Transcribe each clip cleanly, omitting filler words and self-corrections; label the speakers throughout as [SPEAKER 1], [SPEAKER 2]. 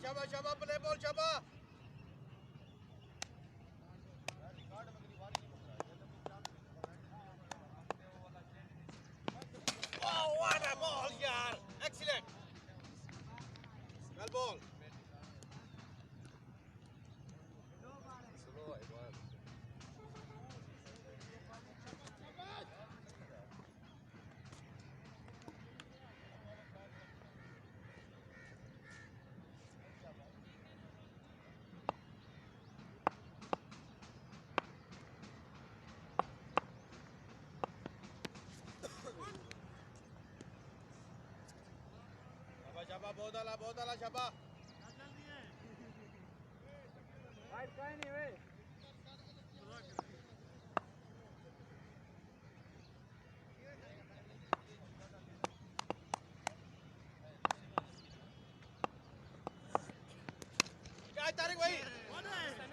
[SPEAKER 1] शाबाश शाबाश play ball शाबाश Oh, what a ball, yaar! Excellent. Well ball. शाबाश बहुत आला शाबाश
[SPEAKER 2] वाइड कहीं नहीं वे
[SPEAKER 1] क्या तारिक भाई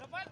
[SPEAKER 3] डबल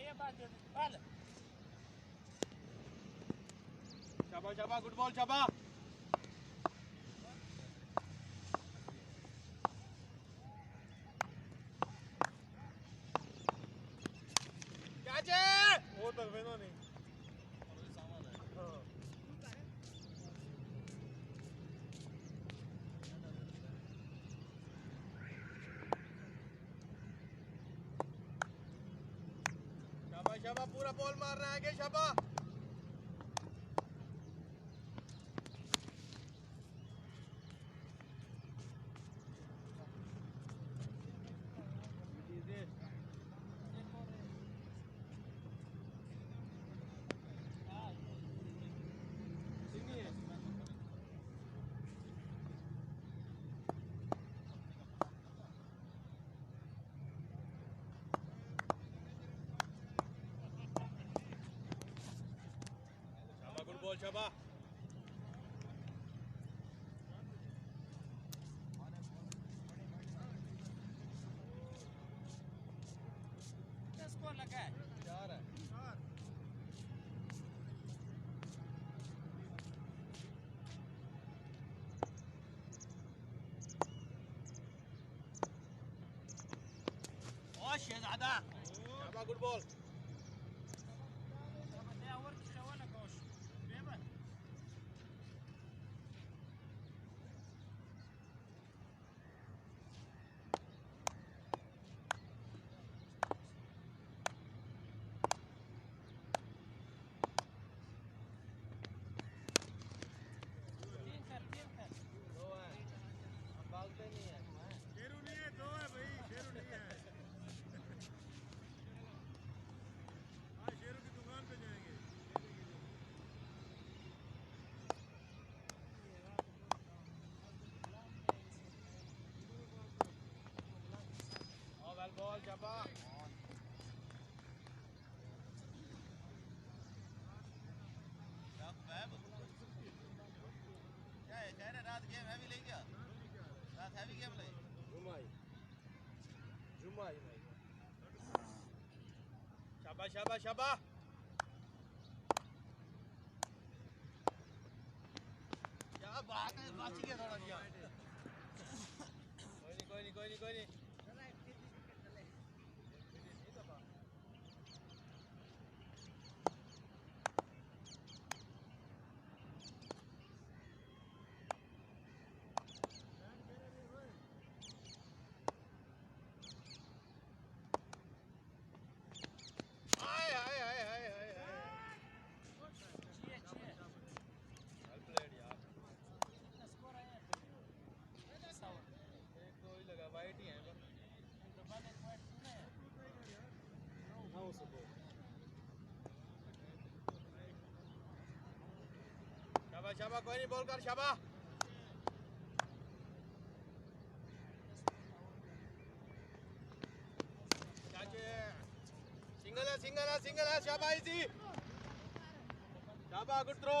[SPEAKER 3] ये बात है बाल
[SPEAKER 1] शाबाश शाबाश गुड बॉल शाबाश
[SPEAKER 2] वो तक वेनो नहीं
[SPEAKER 1] शाबाश पूरा बॉल मार रहा है शाबाश बॉल शाबाश
[SPEAKER 3] क्या स्कोर लगा है
[SPEAKER 1] 4 है ओ शहजादा शाबाश गुड बॉल बॉल शाबाश क्या है कह रहे रात गेम हैवी ले गया रात हैवी गेम ले जुमाई भाई शाबाश शाबाश शाबाश क्या बात है बच गया थोड़ा सा कोई नहीं शाबाश कोई नहीं बॉल कर शाबाश सिंगल है शाबाश जी शाबाश गुड थ्रो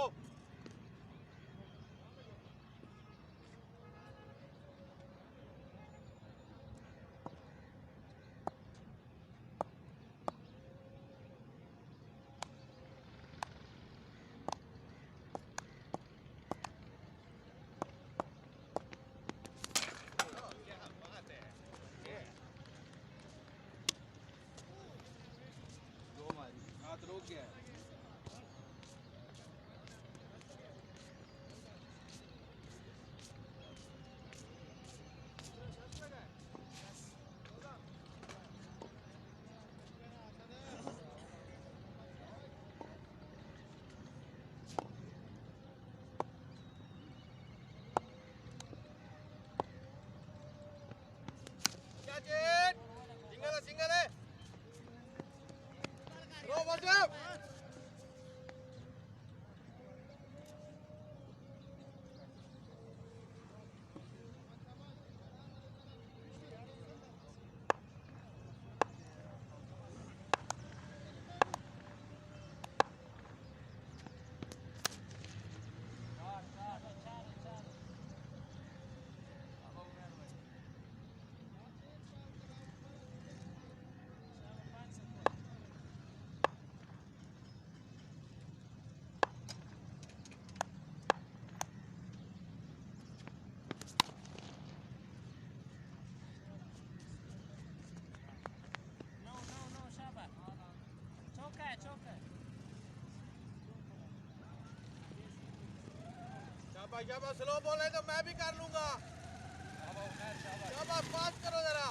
[SPEAKER 2] रुक गया
[SPEAKER 1] सिंगल है रो बचाओ शाबाश स्लो बॉल है तो मैं भी कर लूंगा शाबाश पास करो जरा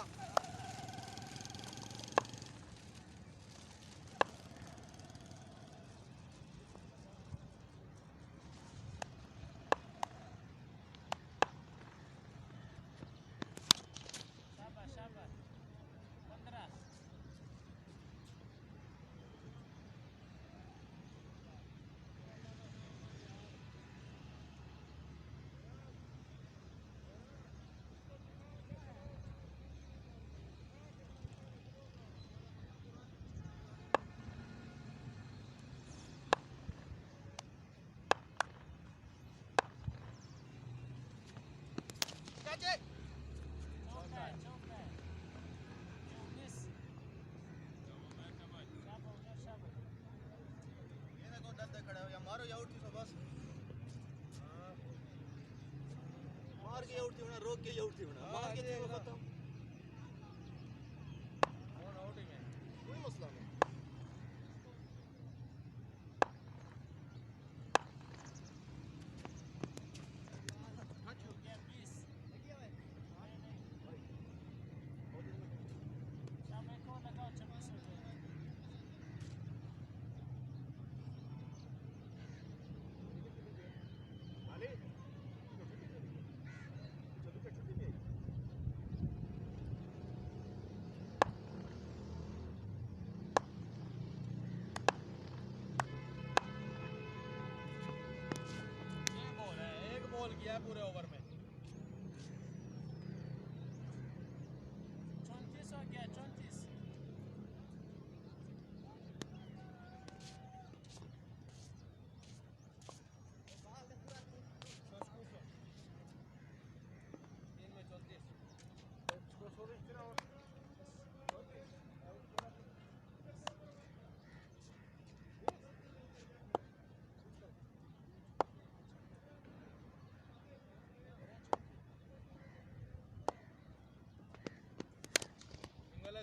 [SPEAKER 1] मारो या उठी सो बस मार के उठी होना रोक के उठी होना मार के खत्म
[SPEAKER 2] कौन आउटिंग है
[SPEAKER 1] कोई मसला नहीं
[SPEAKER 2] किया है पूरे ओवर में
[SPEAKER 3] 34 हो गया 34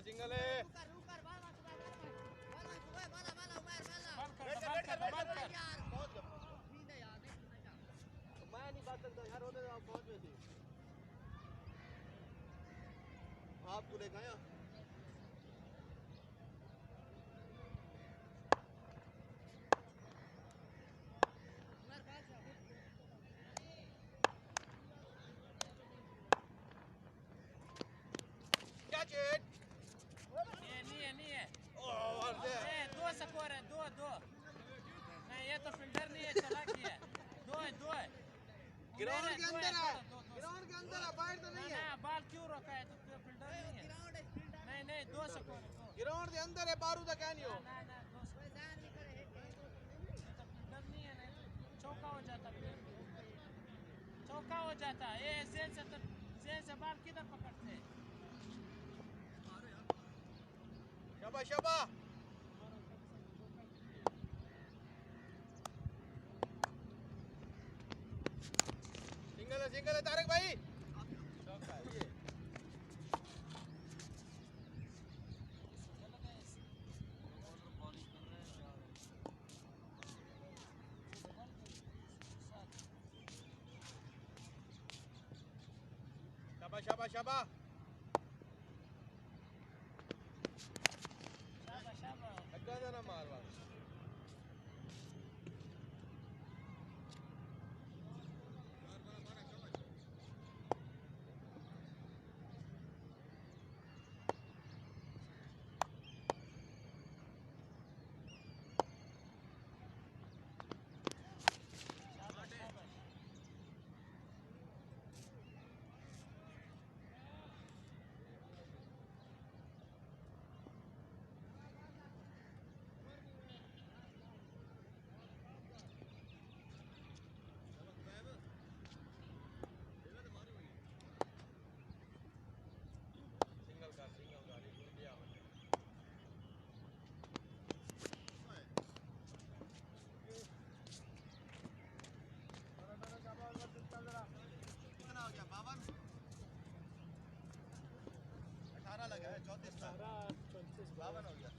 [SPEAKER 2] सिंगल है
[SPEAKER 1] मैं नहीं बात करता यार होने आप पहुंच में थी आपको देखा या ग्राउंड के अंदर है ग्राउंड के अंदर है बाहर तो नहीं है
[SPEAKER 3] बॉल क्यों रोका है तो फील्डर नहीं है नहीं नहीं 2 स्कोर
[SPEAKER 1] ग्राउंड के अंदर है बारू तक नहीं हो
[SPEAKER 3] ना ना 2 स्कोर तो फील्डर नहीं है ना चौका हो जाता चौका हो जाता ये जेल से बॉल किधर पकड़ते
[SPEAKER 1] शाबाश शाबाश सिंगल है तारक भाई
[SPEAKER 2] शाबाश शाबाश
[SPEAKER 3] शाबाश शाबाश
[SPEAKER 2] लगा देना मार वाला
[SPEAKER 1] कितना हो गया 52 18 लगा है 34 था 52 हो गया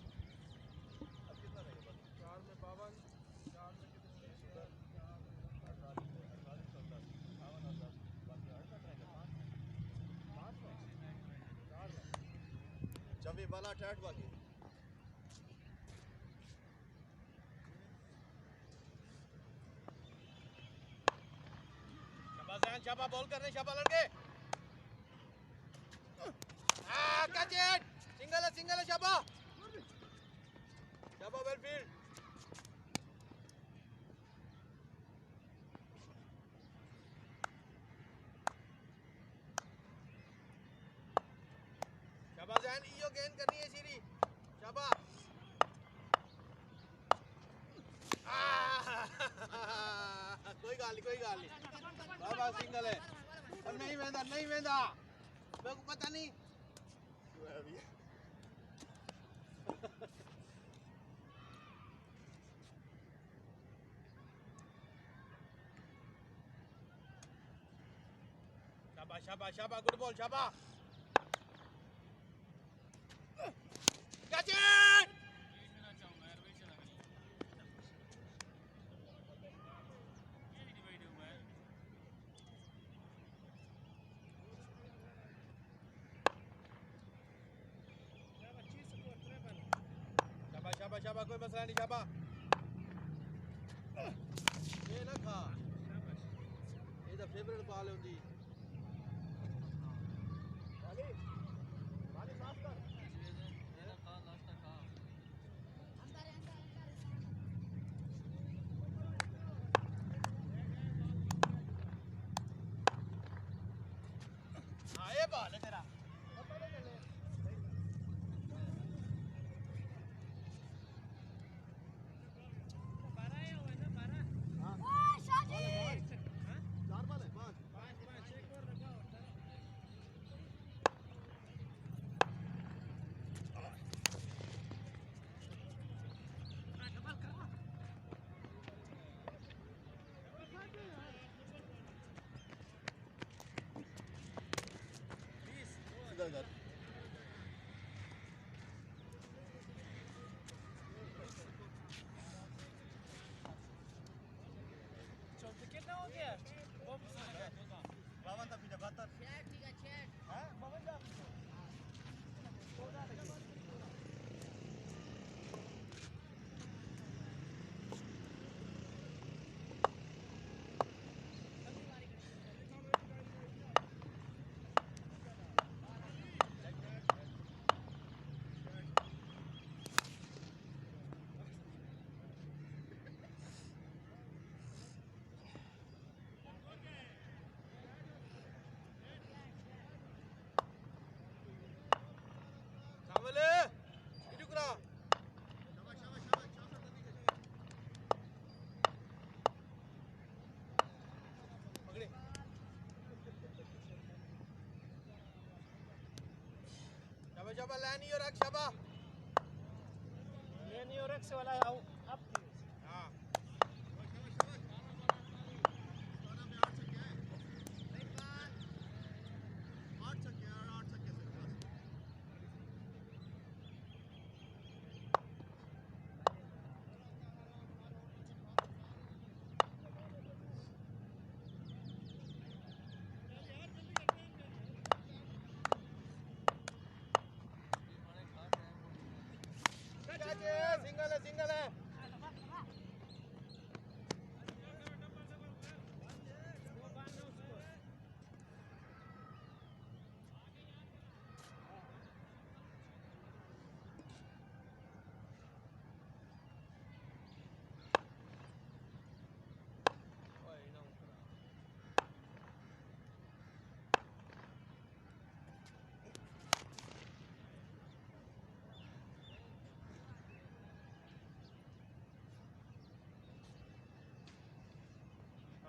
[SPEAKER 1] अब कितना रहेगा
[SPEAKER 2] 4 में 52 4 में कितने
[SPEAKER 1] 26 वाला 68 बाकी
[SPEAKER 2] शाबाश जैन शाबाश बॉल करने शाबाश लड़के कैच इट सिंगल है शाबाश शाबाश वेलफील्ड शाबाश जैन ईओ गेन करनी है सीरी शाबाश कोई गाल नहीं बाबा सिंगल है और नहीं वेंदा मेरे को पता नहीं शाबाश गुड बॉल शाबाश कैच इट शाबाश कोई मसला नहीं शाबाश ये ना खा ये द फेवरेट बॉल होती हाँ ये बॉल है तेरा
[SPEAKER 1] इधर
[SPEAKER 3] कितना हो गया
[SPEAKER 1] 52 था पीछे 72 हाँ 52
[SPEAKER 2] Kamale hidup kena पकड़े शाबाश लाइन और रख शाबाश
[SPEAKER 3] लेनी और एक्स वाला अब
[SPEAKER 2] हां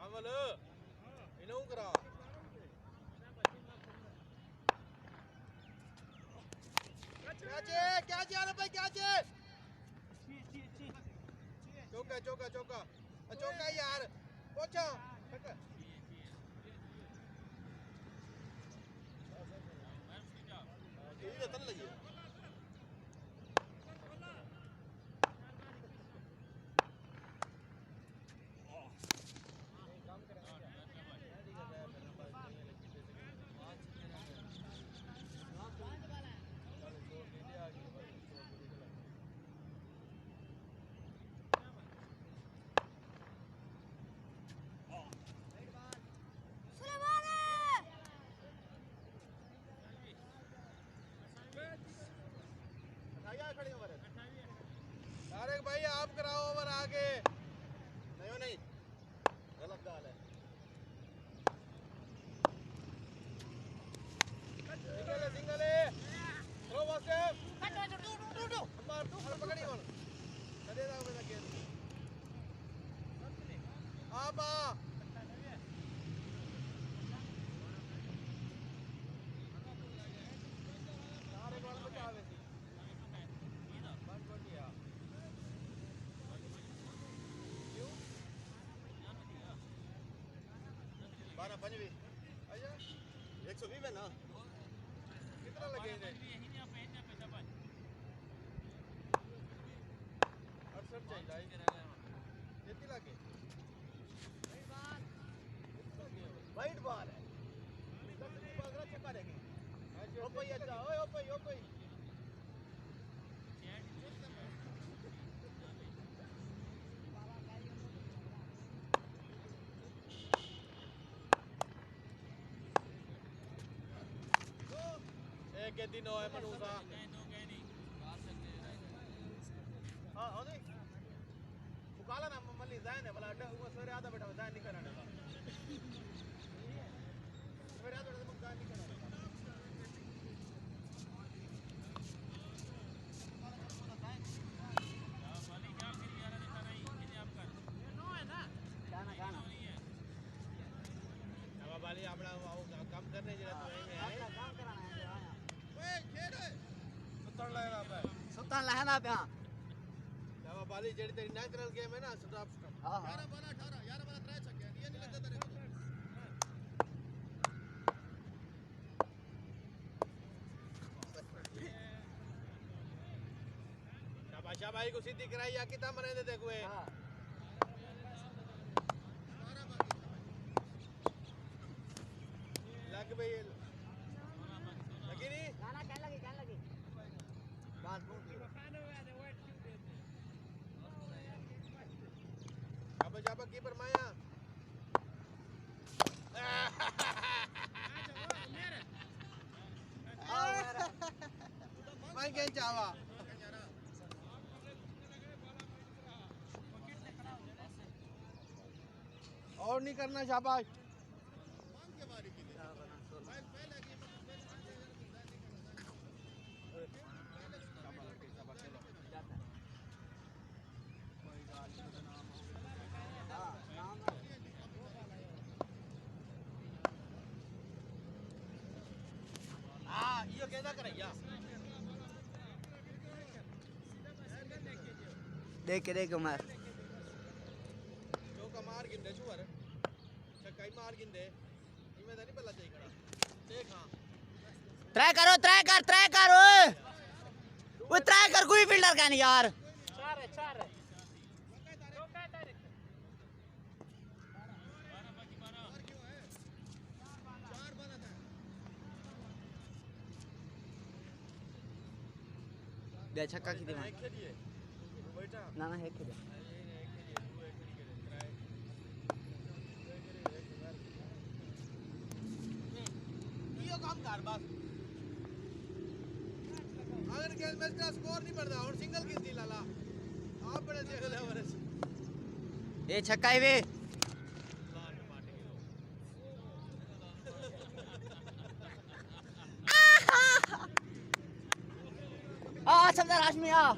[SPEAKER 2] अमल इन्हों करा क्या चे भाई क्या चे चौका चौका चौका चौका यार पहुंचा ये तन लगी तारिक भाई आप कराओ ओवर आगे नहीं नहीं गलत गाल है सिंगल है थ्रो बॉक्स मार तू पकड़ी बोल कदे दाव में लगे आप तारिक वाला बचावे बारह पंजवी अच्छा 120 में ना कितना लगेंगे 68 चाहिए कितनी लगे वाइट बॉल है छक्का देंगे ओ भाई अच्छा ओ भाई के दिन है मनुसा हां हो नहीं मुकाला ना मल्ली जाए ने भला वो सवेरे आधा बैठा जाए नहीं कराने का सवेरे आधा बैठा जाए नहीं कराने वाली आपला काम करने जरा तो में है काम कराना है ओए खेल सुतन लहना पे हां दवा वाली जेडी तेरी नेचुरल गेम है ना स्टॉप हां 11 12 18 11 12 ट्राई छक्के ये नहीं लगता तेरे को शाबाश भाई को सीधी कराई या कितना मरे दे देखो हां लग भाई लगी नहीं ना क्या लगी बात बोल अब कीपर माया मैं क्या चाहवा और नहीं करना शाबाश यो कैसा करैया देख मार चौका मार गिंदे छुअर छक्का मार गिंदे इमे नहीं पल्ला चाहिए खड़ा देख हां ट्राई कर ओए ट्राई कर कोई फील्डर का नहीं यार चार चौका तारिक दे छक्का की दिमाग ना है खेलिए यो काम कर बस अगर गेम मैच का स्कोर नहीं बढ़ता और सिंगल गिनती लाला आप बड़े देख ले वरस ए छक्का है वे समझा राशमी आ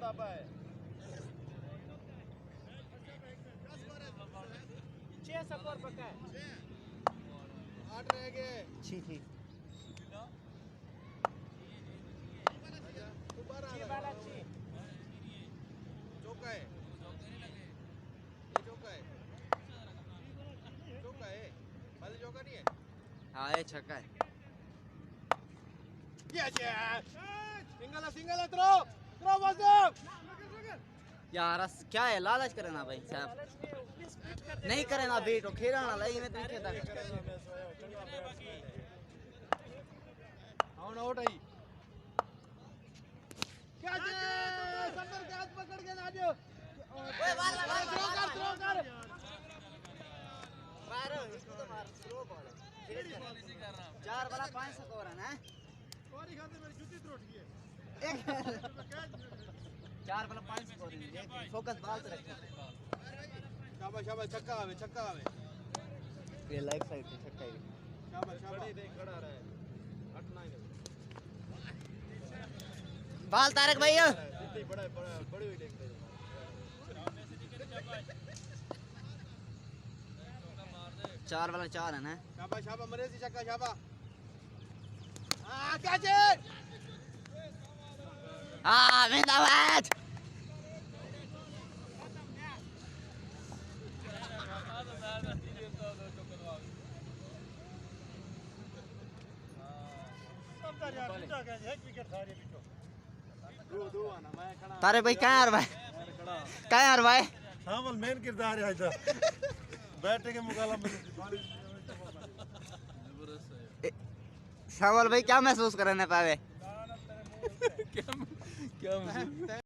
[SPEAKER 1] दाबा है
[SPEAKER 3] 6 स्कोर पक्का है
[SPEAKER 1] 8 रह गए
[SPEAKER 2] छी छी
[SPEAKER 1] दोबारा
[SPEAKER 3] ची बाला ची
[SPEAKER 1] चौका है ये चौका है बाली चौका नहीं है
[SPEAKER 2] हाँ ये छक्का है
[SPEAKER 1] सिंगल थ्रो बस
[SPEAKER 2] यार क्या है लालच करे ना भाई साहब नहीं करे ना बीट खेला ना लगी में तुम खेता
[SPEAKER 1] आउट आई क्या संबर के हाथ पकड़ के ना जो
[SPEAKER 2] ओए मार
[SPEAKER 1] थ्रो कर
[SPEAKER 2] मार इसको तो मार स्लो बॉल है 4 वाला 5 स्कोर है ना
[SPEAKER 1] और खाते मेरी जूती त्रोट गई है
[SPEAKER 2] 4 वाला 5 स्कोर है फोकस बाल से रखो
[SPEAKER 1] शाबाश छक्का आवे
[SPEAKER 2] ये लेग साइड से छक्का है
[SPEAKER 1] शाबाश बड़ी देख खड़ा रहा है 8-9
[SPEAKER 2] बाल तारक भैया
[SPEAKER 1] जितनी बड़ा बड़ी हुई देख रहे
[SPEAKER 2] 4 वाला 4 है ना
[SPEAKER 1] शाबाश मरेसी छक्का शाबाश कैच
[SPEAKER 2] विन द मैच तारे भाई क्या यार भाई क्या यार भाई
[SPEAKER 4] शामिल मेन किरदार है इधर बैठने के मुकाबला में
[SPEAKER 2] शामिल भाई क्या महसूस करने पावे
[SPEAKER 4] क्या